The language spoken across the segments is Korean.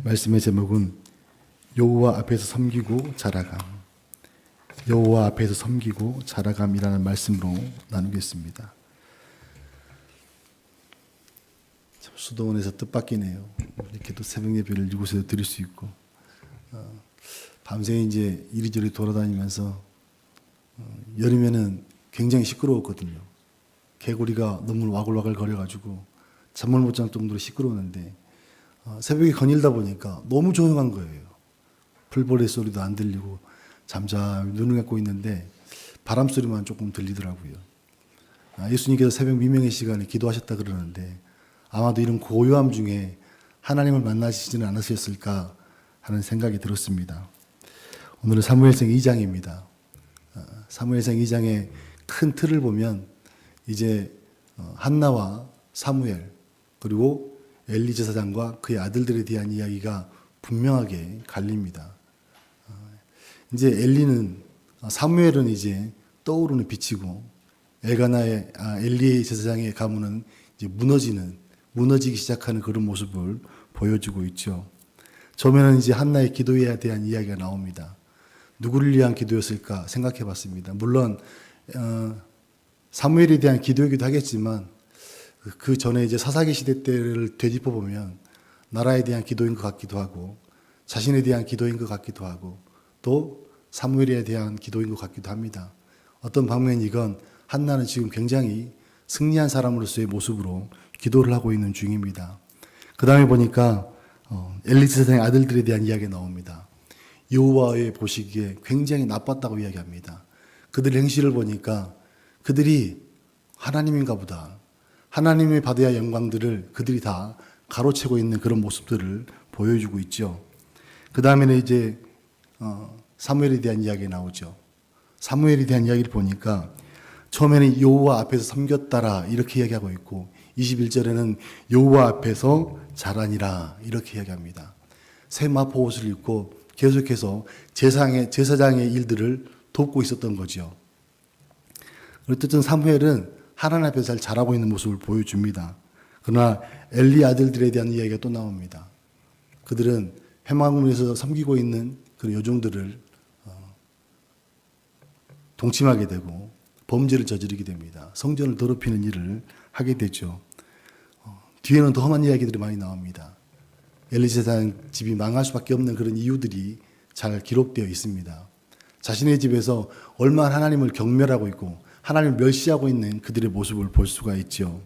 말씀의 제목은 여호와 앞에서 섬기고 자라감. 여호와 앞에서 섬기고 자라감이라는 말씀으로 나누겠습니다. 참 수도원에서 뜻밖이네요. 이렇게 또 새벽 예배를 이곳에서 드릴 수 있고, 밤새 이제 이리저리 돌아다니면서 여름에는 굉장히 시끄러웠거든요. 개구리가 너무 와글와글 거려가지고 잠을 못 잘 정도로 시끄러웠는데 새벽에 거닐다 보니까 너무 조용한 거예요. 풀벌의 소리도 안 들리고 잠잠히 눈을 감고 있는데 바람 소리만 조금 들리더라고요. 예수님께서 새벽 미명의 시간에 기도하셨다 그러는데 아마도 이런 고요함 중에 하나님을 만나시지는 않으셨을까 하는 생각이 들었습니다. 오늘은 사무엘상 2장입니다. 사무엘상 2장의 큰 틀을 보면 이제 한나와 사무엘 그리고 엘리 제사장과 그의 아들들에 대한 이야기가 분명하게 갈립니다. 이제 사무엘은 이제 떠오르는 빛이고 엘리의 제사장의 가문은 이제 무너지기 시작하는 그런 모습을 보여주고 있죠. 처음에는 이제 한나의 기도에 대한 이야기가 나옵니다. 누구를 위한 기도였을까 생각해 봤습니다. 물론 사무엘에 대한 기도이기도 하겠지만 그 전에 이제 사사기 시대 때를 되짚어 보면 나라에 대한 기도인 것 같기도 하고 자신에 대한 기도인 것 같기도 하고 또 사무엘에 대한 기도인 것 같기도 합니다. 어떤 방면이건 한나는 지금 굉장히 승리한 사람으로서의 모습으로 기도를 하고 있는 중입니다. 그 다음에 보니까 엘리 제사장의 아들들에 대한 이야기가 나옵니다. 여호와의 보시기에 굉장히 나빴다고 이야기합니다. 그들의 행실을 보니까 그들이 하나님인가 보다. 하나님의 받아야 영광들을 그들이 다 가로채고 있는 그런 모습들을 보여주고 있죠. 그 다음에는 이제 사무엘에 대한 이야기가 나오죠. 사무엘에 대한 이야기를 보니까 처음에는 여호와 앞에서 섬겼다라 이렇게 이야기하고 있고 21절에는 여호와 앞에서 자라니라 이렇게 이야기합니다. 새 마포옷을 입고 계속해서 제사장의 일들을 돕고 있었던 거죠. 어쨌든 사무엘은 하나님 앞에서 잘 자라고 있는 모습을 보여줍니다. 그러나 엘리 아들들에 대한 이야기가 또 나옵니다. 그들은 회막문에서 섬기고 있는 그런 여종들을 동침하게 되고 범죄를 저지르게 됩니다. 성전을 더럽히는 일을 하게 되죠. 뒤에는 더 험한 이야기들이 많이 나옵니다. 엘리 제사장 집이 망할 수밖에 없는 그런 이유들이 잘 기록되어 있습니다. 자신의 집에서 얼마나 하나님을 경멸하고 있고 하나님을 멸시하고 있는 그들의 모습을 볼 수가 있죠.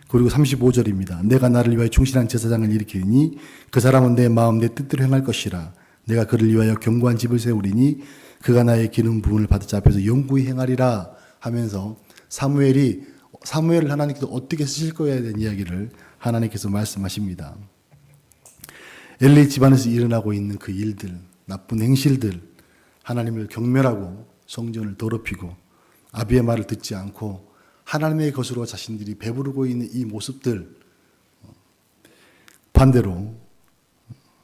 그리고 35절입니다. 내가 나를 위하여 충실한 제사장을 일으키니 그 사람은 내 마음 내 뜻대로 행할 것이라. 내가 그를 위하여 견고한 집을 세우리니 그가 나의 기름 부음을 받을 자 앞에서 영구히 행하리라 하면서 사무엘을 하나님께서 어떻게 쓰실 거에 대한 이야기를 하나님께서 말씀하십니다. 엘리 집안에서 일어나고 있는 그 일들, 나쁜 행실들, 하나님을 경멸하고 성전을 더럽히고 아비의 말을 듣지 않고 하나님의 것으로 자신들이 배부르고 있는 이 모습들, 반대로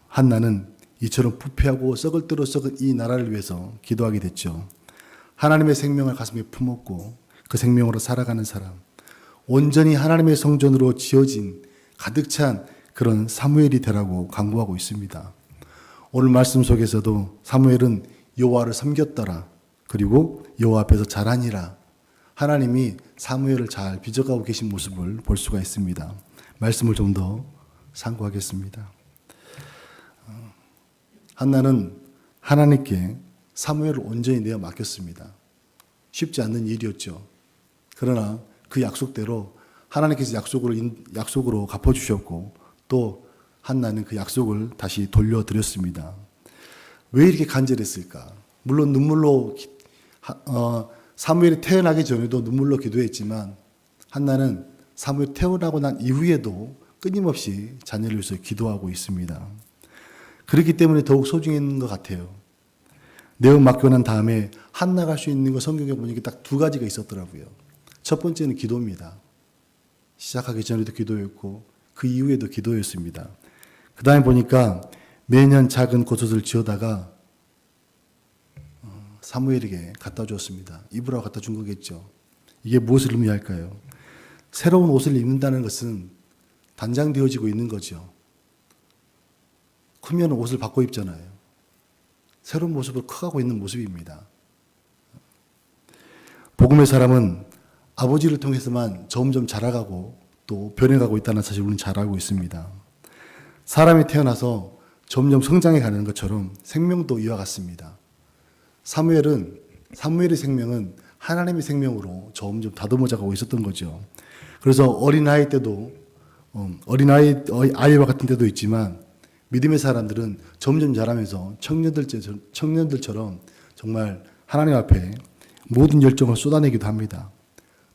한나는 이처럼 부패하고 썩을 대로 썩은 이 나라를 위해서 기도하게 됐죠. 하나님의 생명을 가슴에 품었고 그 생명으로 살아가는 사람, 온전히 하나님의 성전으로 지어진 가득 찬 그런 사무엘이 되라고 강구하고 있습니다. 오늘 말씀 속에서도 사무엘은 여호와를 섬겼더라. 그리고 여호와 앞에서 자라니라. 하나님이 사무엘을 잘 빚어가고 계신 모습을 볼 수가 있습니다. 말씀을 좀 더 상고하겠습니다. 한나는 하나님께 사무엘을 온전히 내어 맡겼습니다. 쉽지 않는 일이었죠. 그러나 그 약속대로 하나님께서 약속으로 갚아주셨고 또 한나는 그 약속을 다시 돌려드렸습니다. 왜 이렇게 간절했을까? 물론 눈물로 사무엘이 태어나기 전에도 눈물로 기도했지만 한나는 사무엘이 태어나고 난 이후에도 끊임없이 자녀를 위해서 기도하고 있습니다. 그렇기 때문에 더욱 소중했는 것 같아요. 내어 맡겨 난 다음에 한나가 할 수 있는 거 성경에 보니까 딱 두 가지가 있었더라고요. 첫 번째는 기도입니다. 시작하기 전에도 기도였고 그 이후에도 기도였습니다. 그 다음에 보니까 매년 작은 겉옷을 지어다가 사무엘에게 갖다 주었습니다. 입으라고 갖다 준 거겠죠. 이게 무엇을 의미할까요? 새로운 옷을 입는다는 것은 단장되어지고 있는 거죠. 크면 옷을 바꿔 입잖아요. 새로운 모습으로 커가고 있는 모습입니다. 복음의 사람은 아버지를 통해서만 점점 자라가고 또 변해가고 있다는 사실을 우리는 잘 알고 있습니다. 사람이 태어나서 점점 성장해 가는 것처럼 생명도 이와 같습니다. 사무엘의 생명은 하나님의 생명으로 점점 다듬어져 가고 있었던 거죠. 그래서 어린아이 때도 아이와 같은 때도 있지만 믿음의 사람들은 점점 자라면서 청년들처럼 정말 하나님 앞에 모든 열정을 쏟아내기도 합니다.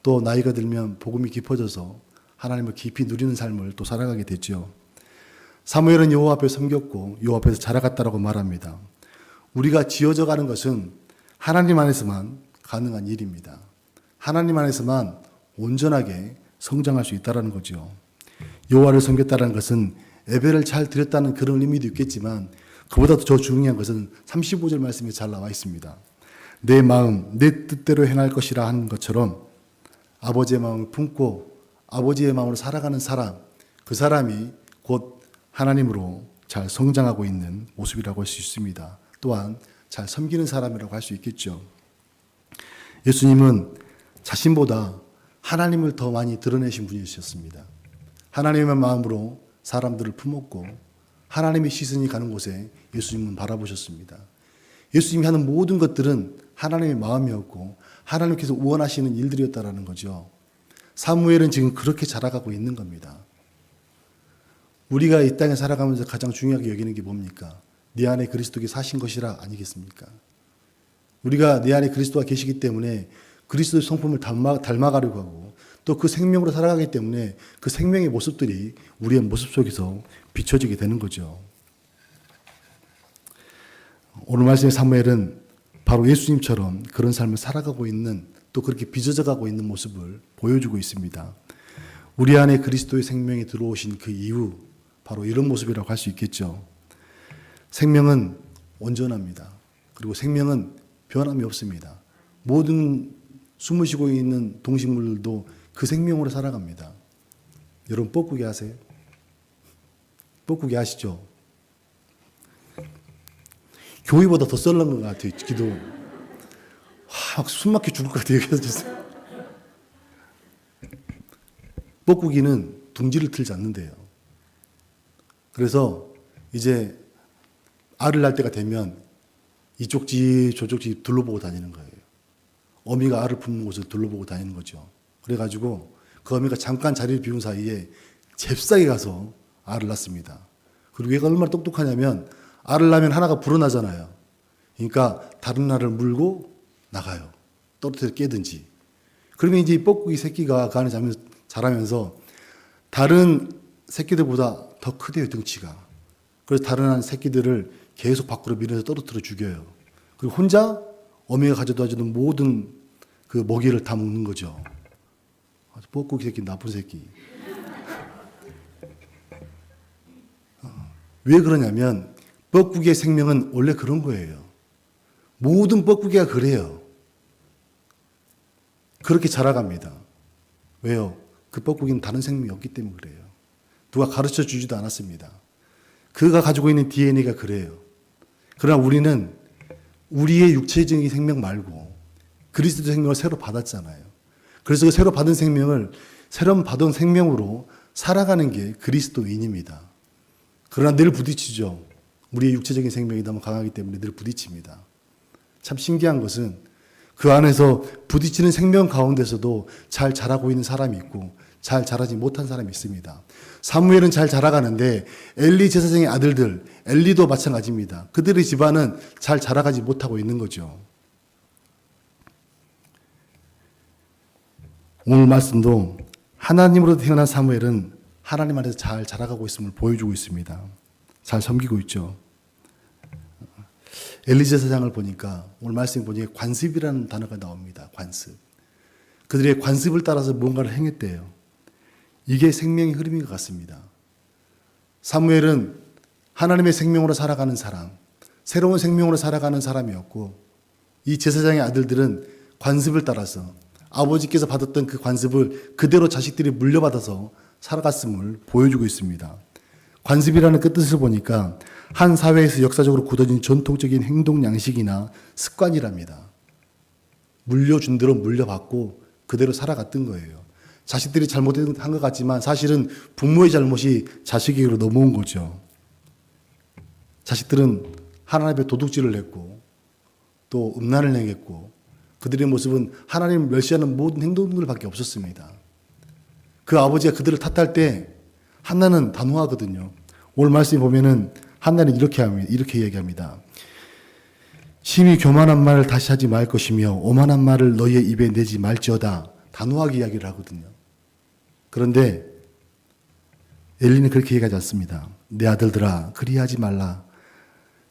또 나이가 들면 복음이 깊어져서 하나님을 깊이 누리는 삶을 또 살아가게 되죠. 사무엘은 여호와 앞에 섬겼고 여호와 앞에서 자라갔다라고 말합니다. 우리가 지어져 가는 것은 하나님 안에서만 가능한 일입니다. 하나님 안에서만 온전하게 성장할 수 있다는 거죠. 여호와를 섬겼다는 것은 예배를 잘 드렸다는 그런 의미도 있겠지만 그보다도 더 중요한 것은 35절 말씀에 잘 나와 있습니다. 내 마음, 내 뜻대로 행할 것이라 하는 것처럼 아버지의 마음을 품고 아버지의 마음으로 살아가는 사람, 그 사람이 곧 하나님으로 잘 성장하고 있는 모습이라고 할 수 있습니다. 또한 잘 섬기는 사람이라고 할 수 있겠죠. 예수님은 자신보다 하나님을 더 많이 드러내신 분이셨습니다. 하나님의 마음으로 사람들을 품었고 하나님의 시선이 가는 곳에 예수님은 바라보셨습니다. 예수님이 하는 모든 것들은 하나님의 마음이었고 하나님께서 원하시는 일들이었다라는 거죠. 사무엘은 지금 그렇게 자라가고 있는 겁니다. 우리가 이 땅에 살아가면서 가장 중요하게 여기는 게 뭡니까? 내 안에 그리스도가 사신 것이라 아니겠습니까? 우리가 내 안에 그리스도가 계시기 때문에 그리스도의 성품을 닮아가려고 하고 또 그 생명으로 살아가기 때문에 그 생명의 모습들이 우리의 모습 속에서 비춰지게 되는 거죠. 오늘 말씀의 사무엘은 바로 예수님처럼 그런 삶을 살아가고 있는 또 그렇게 빚어져 가고 있는 모습을 보여주고 있습니다. 우리 안에 그리스도의 생명이 들어오신 그 이후 바로 이런 모습이라고 할 수 있겠죠. 생명은 온전합니다. 그리고 생명은 변함이 없습니다. 모든 숨을 쉬고 있는 동식물들도 그 생명으로 살아갑니다. 여러분 뻐꾸기 아세요? 뻐꾸기 아시죠? 교회보다 더 썰렁한 것 같아요. 기도. 막 숨막혀 죽을 것 같아요. 뻐꾸기는 둥지를 틀지 않는데요. 그래서 이제 알을 낳을 때가 되면 이쪽 집 저쪽 집 둘러보고 다니는 거예요. 어미가 알을 품는 곳을 둘러보고 다니는 거죠. 그래가지고 그 어미가 잠깐 자리를 비운 사이에 잽싸게 가서 알을 낳습니다. 그리고 얘가 얼마나 똑똑하냐면 알을 낳으면 하나가 불어나잖아요. 그러니까 다른 알을 물고 나가요. 떨어뜨려 깨든지. 그러면 이제 이 뻐꾸기 새끼가 그 안에 자라면서 다른 새끼들보다 더 크대요, 등치가. 그래서 다른 새끼들을 계속 밖으로 밀어서 떨어뜨려 죽여요. 그리고 혼자 어미가 가져다 주는 모든 그 먹이를 다 먹는 거죠. 뻐꾸기 새끼, 나쁜 새끼. 왜 그러냐면 뻐꾸기의 생명은 원래 그런 거예요. 모든 뻐꾸기가 그래요. 그렇게 자라갑니다. 왜요? 그 뻐꾸기는 다른 생명이 없기 때문에 그래요. 누가 가르쳐 주지도 않았습니다. 그가 가지고 있는 DNA가 그래요. 그러나 우리는 우리의 육체적인 생명 말고 그리스도 생명을 새로 받았잖아요. 그래서 그 새로 받은 생명을 새로 받은 생명으로 살아가는 게 그리스도인입니다. 그러나 늘 부딪히죠. 우리의 육체적인 생명이 너무 강하기 때문에 늘 부딪힙니다. 참 신기한 것은 그 안에서 부딪히는 생명 가운데서도 잘 자라고 있는 사람이 있고 잘 자라지 못한 사람이 있습니다. 사무엘은 잘 자라가는데 엘리 제사장의 아들들, 엘리도 마찬가지입니다. 그들의 집안은 잘 자라가지 못하고 있는 거죠. 오늘 말씀도 하나님으로 태어난 사무엘은 하나님 안에서 잘 자라가고 있음을 보여주고 있습니다. 잘 섬기고 있죠. 엘리 제사장을 보니까 오늘 말씀 보니까 관습이라는 단어가 나옵니다. 관습. 그들의 관습을 따라서 뭔가를 행했대요. 이게 생명의 흐름인 것 같습니다. 사무엘은 하나님의 생명으로 살아가는 사람, 새로운 생명으로 살아가는 사람이었고 이 제사장의 아들들은 관습을 따라서 아버지께서 받았던 그 관습을 그대로 자식들이 물려받아서 살아갔음을 보여주고 있습니다. 관습이라는 그 뜻을 보니까 한 사회에서 역사적으로 굳어진 전통적인 행동 양식이나 습관이랍니다. 물려준 대로 물려받고 그대로 살아갔던 거예요. 자식들이 잘못한 것 같지만 사실은 부모의 잘못이 자식에게로 넘어온 거죠. 자식들은 하나님 앞에 도둑질을 했고 또 음란을 행했고 그들의 모습은 하나님을 멸시하는 모든 행동들밖에 없었습니다. 그 아버지가 그들을 탓할 때 한나는 단호하거든요. 오늘 말씀에 보면은 한나는 이렇게 얘기합니다. 심히 교만한 말을 다시 하지 말 것이며 오만한 말을 너희의 입에 내지 말지어다. 단호하게 이야기를 하거든요. 그런데 엘리는 그렇게 얘기하지 않습니다. 내 아들들아 그리하지 말라.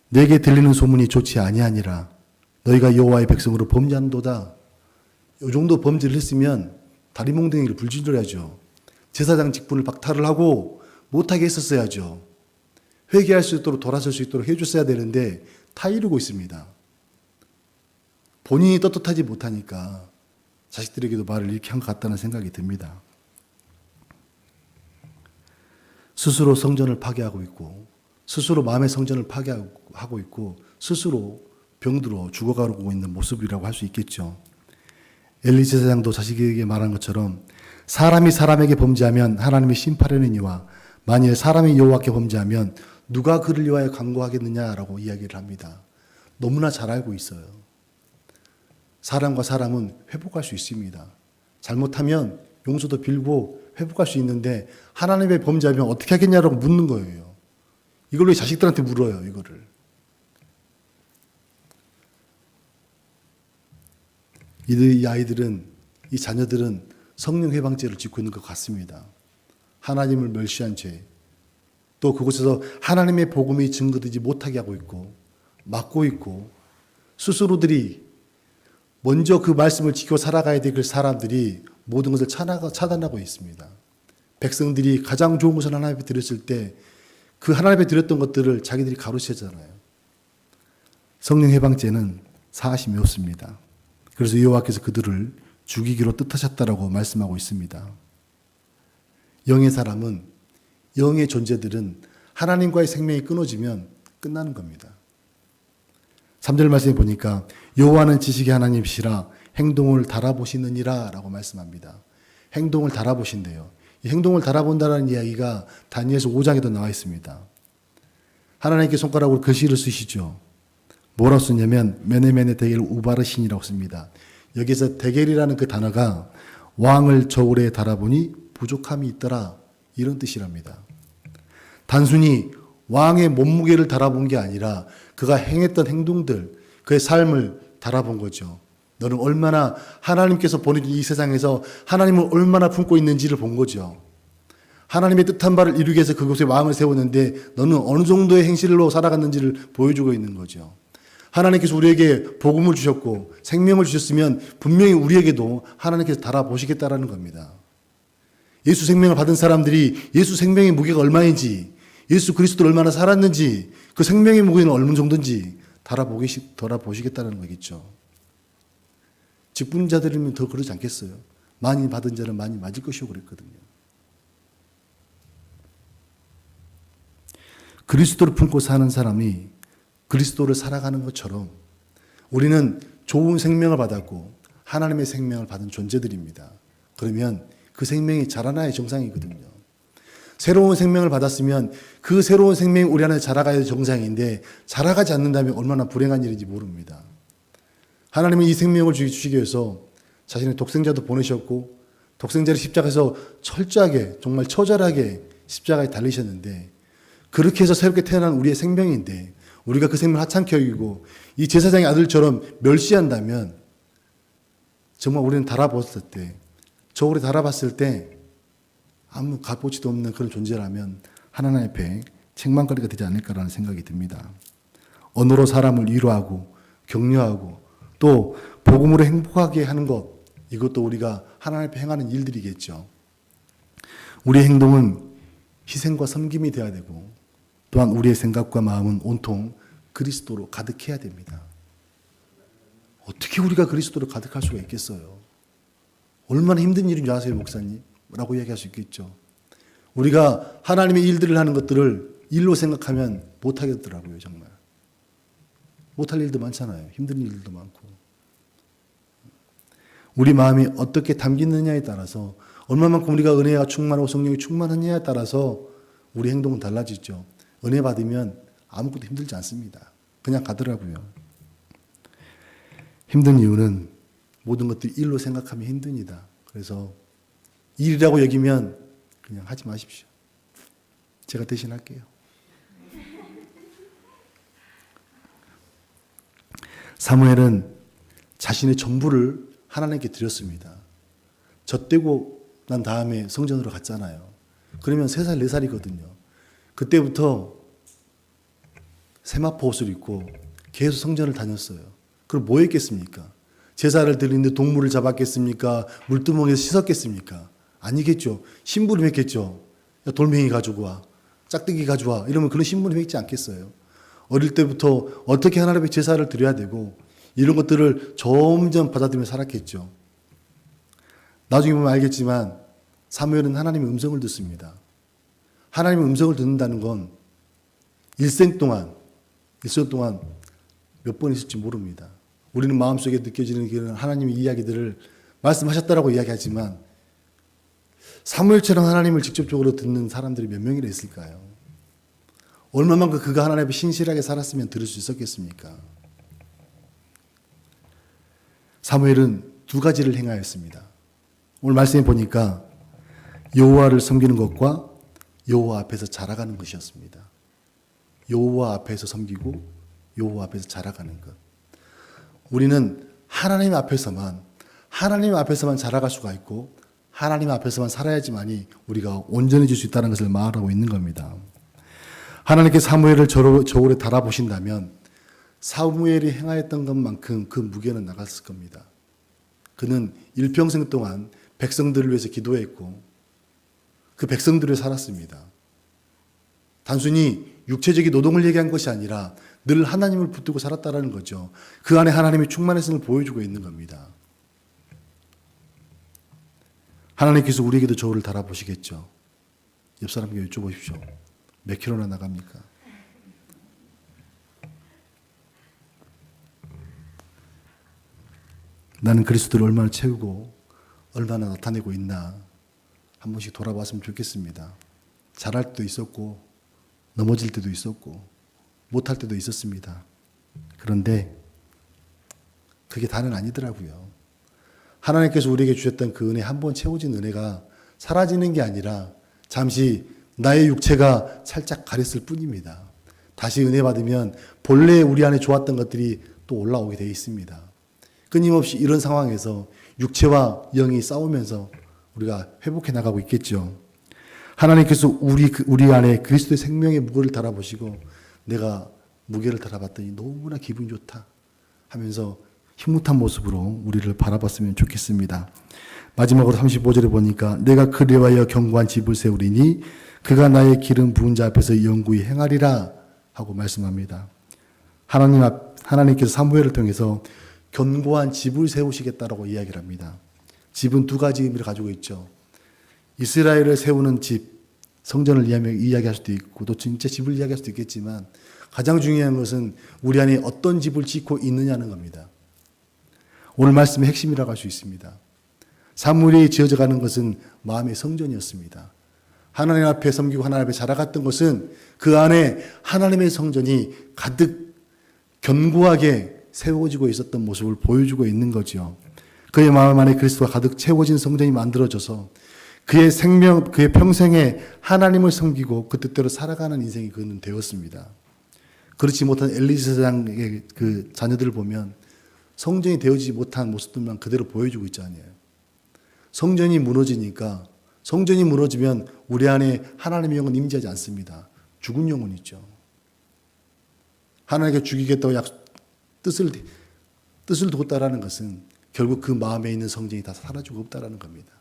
내게 들리는 소문이 좋지 아니하니라. 너희가 여호와의 백성으로 범죄한도다. 이 정도 범죄를 했으면 다리몽둥이를 불질러야죠. 제사장 직분을 박탈을 하고 못하게 했었어야죠. 회개할 수 있도록 돌아설 수 있도록 해줬어야 되는데 다 이루고 있습니다. 본인이 떳떳하지 못하니까 자식들에게도 말을 이렇게 한 것 같다는 생각이 듭니다. 스스로 성전을 파괴하고 있고 스스로 마음의 성전을 파괴하고 있고 스스로 병들어 죽어가고 있는 모습이라고 할 수 있겠죠. 엘리 제사장도 자식에게 말한 것처럼 사람이 사람에게 범죄하면 하나님이 심판하느니와 만일 사람이 여호와께 범죄하면 누가 그를 위하여 간구하겠느냐라고 이야기를 합니다. 너무나 잘 알고 있어요. 사람과 사람은 회복할 수 있습니다. 잘못하면 용서도 빌고 회복할 수 있는데 하나님의 범죄하면 어떻게 하겠냐라고 묻는 거예요. 이걸 왜 자식들한테 물어요, 이거를. 이 아이들은, 이 자녀들은 성령 해방죄를 짓고 있는 것 같습니다. 하나님을 멸시한 죄, 또 그곳에서 하나님의 복음이 증거되지 못하게 하고 있고 막고 있고 스스로들이 먼저 그 말씀을 지켜 살아가야 될 그 사람들이 모든 것을 차단하고 있습니다. 백성들이 가장 좋은 것을 하나님 앞에 드렸을 때 그 하나님 앞에 드렸던 것들을 자기들이 가로채잖아요. 성령 해방죄는 사하심이 없습니다. 그래서 여호와께서 그들을 죽이기로 뜻하셨다라고 말씀하고 있습니다. 영의 사람은, 영의 존재들은 하나님과의 생명이 끊어지면 끝나는 겁니다. 3절 말씀에 보니까 여호와는 지식의 하나님이시라 행동을 달아보시느니라 라고 말씀합니다. 행동을 달아보신대요. 이 행동을 달아본다는 이야기가 다니엘서 5장에도 나와 있습니다. 하나님께 손가락으로 글씨를 쓰시죠. 뭐라고 쓰냐면 메네메네 데겔 우바르신이라고 씁니다. 여기서 데겔이라는 그 단어가 왕을 저울에 달아보니 부족함이 있더라 이런 뜻이랍니다. 단순히 왕의 몸무게를 달아본 게 아니라 그가 행했던 행동들, 그의 삶을 달아본 거죠. 너는 얼마나 하나님께서 보내준 이 세상에서 하나님을 얼마나 품고 있는지를 본 거죠. 하나님의 뜻한 바를 이루기 위해서 그곳에 왕을 세웠는데 너는 어느 정도의 행실로 살아갔는지를 보여주고 있는 거죠. 하나님께서 우리에게 복음을 주셨고 생명을 주셨으면 분명히 우리에게도 하나님께서 달아보시겠다라는 겁니다. 예수 생명을 받은 사람들이 예수 생명의 무게가 얼마인지, 예수 그리스도를 얼마나 살았는지, 그 생명의 무게는 어느 정도인지 달아보시겠다는 거겠죠. 직분자들이면 더 그러지 않겠어요? 많이 받은 자는 많이 맞을 것이고 그랬거든요. 그리스도를 품고 사는 사람이 그리스도를 살아가는 것처럼 우리는 좋은 생명을 받았고 하나님의 생명을 받은 존재들입니다. 그러면 그 생명이 자라나야 정상이거든요. 새로운 생명을 받았으면 그 새로운 생명이 우리 안에 자라가야 정상인데 자라가지 않는다면 얼마나 불행한 일인지 모릅니다. 하나님은 이 생명을 주시기 위해서 자신의 독생자도 보내셨고 독생자를 십자가에서 철저하게 정말 처절하게 십자가에 달리셨는데 그렇게 해서 새롭게 태어난 우리의 생명인데 우리가 그 생명을 하찮게 여기고 이 제사장의 아들처럼 멸시한다면 정말 우리는 달아봤을 때 저울에 달아봤을 때 아무 값어치도 없는 그런 존재라면 하나님 앞에 책망거리가 되지 않을까라는 생각이 듭니다. 언어로 사람을 위로하고 격려하고 또 복음으로 행복하게 하는 것, 이것도 우리가 하나님 앞에 행하는 일들이겠죠. 우리의 행동은 희생과 섬김이 되어야 되고 또한 우리의 생각과 마음은 온통 그리스도로 가득해야 됩니다. 어떻게 우리가 그리스도로 가득할 수가 있겠어요? 얼마나 힘든 일인 줄 아세요, 목사님? 라고 이야기할 수 있겠죠. 우리가 하나님의 일들을 하는 것들을 일로 생각하면 못하겠더라고요, 정말. 못할 일도 많잖아요. 힘든 일도 많고. 우리 마음이 어떻게 담기느냐에 따라서, 얼마만큼 우리가 은혜가 충만하고 성령이 충만하냐에 따라서 우리 행동은 달라지죠. 은혜 받으면 아무것도 힘들지 않습니다. 그냥 가더라고요. 힘든 이유는 모든 것들이 일로 생각하면 힘듭니다. 그래서 일이라고 여기면 그냥 하지 마십시오. 제가 대신 할게요. 사무엘은 자신의 전부를 하나님께 드렸습니다. 젖되고 난 다음에 성전으로 갔잖아요. 그러면 3살, 4살이거든요. 그때부터 세마포 옷을 입고 계속 성전을 다녔어요. 그럼 뭐 했겠습니까? 제사를 드리는데 동물을 잡았겠습니까? 물두멍에서 씻었겠습니까? 아니겠죠. 심부름 했겠죠. 야, 돌멩이 가지고 와. 짝대기 가져와. 이러면 그런 심부름 했지 않겠어요? 어릴 때부터 어떻게 하나님의 제사를 드려야 되고 이런 것들을 점점 받아들이며 살았겠죠. 나중에 보면 알겠지만 사무엘은 하나님의 음성을 듣습니다. 하나님의 음성을 듣는다는 건 일생 동안 몇 번 있을지 모릅니다. 우리는 마음속에 느껴지는 그런 하나님의 이야기들을 말씀하셨다라고 이야기하지만 사무엘처럼 하나님을 직접적으로 듣는 사람들이 몇 명이나 있을까요? 얼마만큼 그가 하나님 앞에 신실하게 살았으면 들을 수 있었겠습니까? 사무엘은 2가지를 행하였습니다. 오늘 말씀에 보니까 여호와를 섬기는 것과 여호와 앞에서 자라가는 것이었습니다. 여호와 앞에서 섬기고 여호와 앞에서 자라가는 것. 우리는 하나님 앞에서만 자라갈 수가 있고 하나님 앞에서만 살아야지만이 우리가 온전해질 수 있다는 것을 말하고 있는 겁니다. 하나님께 사무엘을 저울에 달아보신다면 사무엘이 행하였던 것만큼 그 무게는 나갔을 겁니다. 그는 일평생 동안 백성들을 위해서 기도했고 그 백성들을 위해 살았습니다. 단순히 육체적인 노동을 얘기한 것이 아니라 늘 하나님을 붙들고 살았다는 거죠. 그 안에 하나님의 충만했음을 보여주고 있는 겁니다. 하나님께서 우리에게도 저울을 달아보시겠죠. 옆 사람에게 여쭤보십시오. 몇 킬로나 나갑니까? 나는 그리스도를 얼마나 채우고 얼마나 나타내고 있나 한 번씩 돌아봤으면 좋겠습니다. 잘할 때도 있었고 넘어질 때도 있었고 못할 때도 있었습니다. 그런데 그게 다는 아니더라고요. 하나님께서 우리에게 주셨던 그 은혜, 한 번 채워진 은혜가 사라지는 게 아니라 잠시 나의 육체가 살짝 가렸을 뿐입니다. 다시 은혜 받으면 본래 우리 안에 좋았던 것들이 또 올라오게 되어 있습니다. 끊임없이 이런 상황에서 육체와 영이 싸우면서 우리가 회복해 나가고 있겠죠. 하나님께서 우리 안에 그리스도의 생명의 무게를 달아보시고 내가 무게를 달아봤더니 너무나 기분이 좋다 하면서 힘뭇한 모습으로 우리를 바라봤으면 좋겠습니다. 마지막으로 35절에 보니까 내가 그를 위하여 견고한 집을 세우리니 그가 나의 기름 부은 자 앞에서 영구히 행하리라 하고 말씀합니다. 하나님께서 사무엘을 통해서 견고한 집을 세우시겠다라고 이야기를 합니다. 집은 2가지 의미를 가지고 있죠. 이스라엘을 세우는 집, 성전을 이야기할 수도 있고 또 진짜 집을 이야기할 수도 있겠지만 가장 중요한 것은 우리 안에 어떤 집을 짓고 있느냐는 겁니다. 오늘 말씀의 핵심이라고 할 수 있습니다. 사무엘이 지어져 가는 것은 마음의 성전이었습니다. 하나님 앞에 섬기고 하나님 앞에 자라갔던 것은 그 안에 하나님의 성전이 가득 견고하게 세워지고 있었던 모습을 보여주고 있는 거죠. 그의 마음 안에 그리스도가 가득 채워진 성전이 만들어져서 그의 그의 평생에 하나님을 섬기고 그 뜻대로 살아가는 인생이 그는 되었습니다. 그렇지 못한 엘리 제사장의 그 자녀들을 보면 성전이 되어지지 못한 모습들만 그대로 보여주고 있잖아요. 성전이 무너지면 우리 안에 하나님의 영은 임재하지 않습니다. 죽은 영은 있죠. 하나님께 죽이겠다고 뜻을 두었다라는 것은 결국 그 마음에 있는 성전이 다 사라지고 없다라는 겁니다.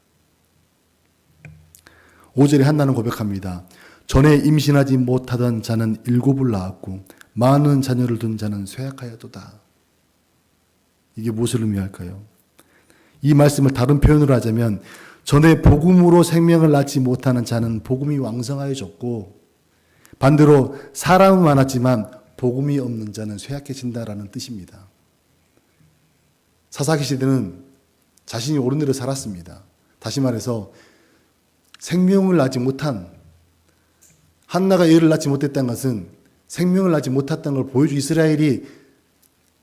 5절에 한나는 고백합니다. 전에 임신하지 못하던 자는 7을 낳았고 많은 자녀를 둔 자는 쇠약하였도다. 이게 무엇을 의미할까요? 이 말씀을 다른 표현으로 하자면 전에 복음으로 생명을 낳지 못하는 자는 복음이 왕성하여졌고 반대로 사람은 많았지만 복음이 없는 자는 쇠약해진다라는 뜻입니다. 사사기 시대는 자신이 옳은 대로 살았습니다. 다시 말해서 생명을 낳지 못한, 한나가 애를 낳지 못했다는 것은 생명을 낳지 못했다는 걸 보여주고, 이스라엘이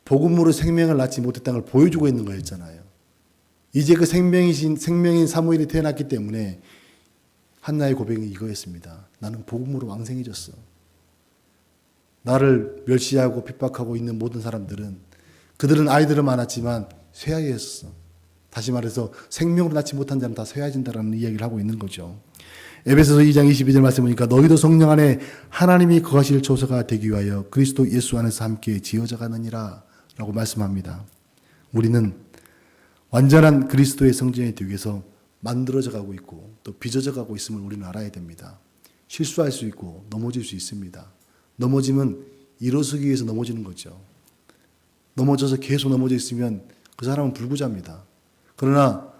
복음으로 생명을 낳지 못했다는 걸 보여주고 있는 거였잖아요. 이제 그 생명인 사무엘이 태어났기 때문에 한나의 고백은 이거였습니다. 나는 복음으로 왕생해졌어. 나를 멸시하고 핍박하고 있는 모든 사람들은, 그들은 아이들은 많았지만 쇠하였어. 다시 말해서 생명으로 낳지 못한 자는 다 쇠하진다라는 이야기를 하고 있는 거죠. 에베소서 2장 22절 말씀 보니까 너희도 성령 안에 하나님이 거하실 조서가 되기 위하여 그리스도 예수 안에서 함께 지어져 가느니라 라고 말씀합니다. 우리는 완전한 그리스도의 성전이 되기 위해서 만들어져 가고 있고 또 빚어져 가고 있음을 우리는 알아야 됩니다. 실수할 수 있고 넘어질 수 있습니다. 넘어지면 일어서기 위해서 넘어지는 거죠. 넘어져서 계속 넘어져 있으면 그 사람은 불구자입니다. 그러나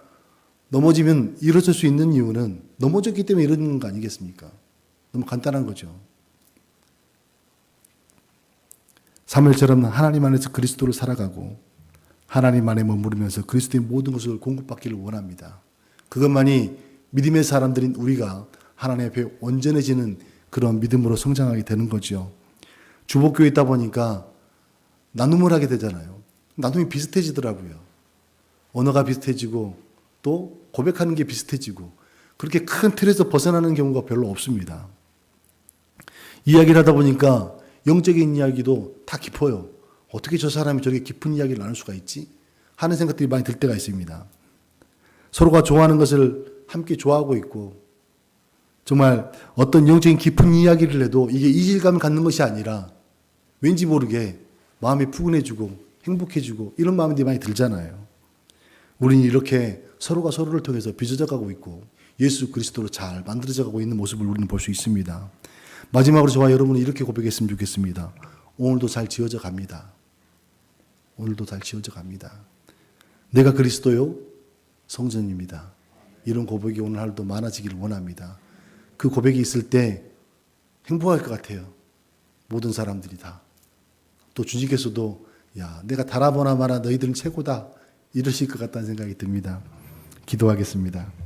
넘어지면 일어설 수 있는 이유는 넘어졌기 때문에 이러는 거 아니겠습니까? 너무 간단한 거죠. 사무엘처럼 하나님 안에서 그리스도를 살아가고 하나님 안에 머무르면서 그리스도의 모든 것을 공급받기를 원합니다. 그것만이 믿음의 사람들인 우리가 하나님 앞에 온전해지는 그런 믿음으로 성장하게 되는 거죠. 주복교에 있다 보니까 나눔을 하게 되잖아요. 나눔이 비슷해지더라고요. 언어가 비슷해지고 또 고백하는 게 비슷해지고 그렇게 큰 틀에서 벗어나는 경우가 별로 없습니다. 이야기를 하다 보니까 영적인 이야기도 다 깊어요. 어떻게 저 사람이 저렇게 깊은 이야기를 나눌 수가 있지? 하는 생각들이 많이 들 때가 있습니다. 서로가 좋아하는 것을 함께 좋아하고 있고 정말 어떤 영적인 깊은 이야기를 해도 이게 이질감을 갖는 것이 아니라 왠지 모르게 마음이 푸근해지고 행복해지고 이런 마음들이 많이 들잖아요. 우리는 이렇게 서로가 서로를 통해서 빚어져 가고 있고 예수 그리스도로 잘 만들어져 가고 있는 모습을 우리는 볼 수 있습니다. 마지막으로 저와 여러분은 이렇게 고백했으면 좋겠습니다. 오늘도 잘 지어져 갑니다. 오늘도 잘 지어져 갑니다. 내가 그리스도요 성전입니다. 이런 고백이 오늘 하루도 많아지기를 원합니다. 그 고백이 있을 때 행복할 것 같아요. 모든 사람들이 다. 또 주님께서도 야 내가 달아보나 마나 너희들은 최고다 이러실 것 같다는 생각이 듭니다. 기도하겠습니다.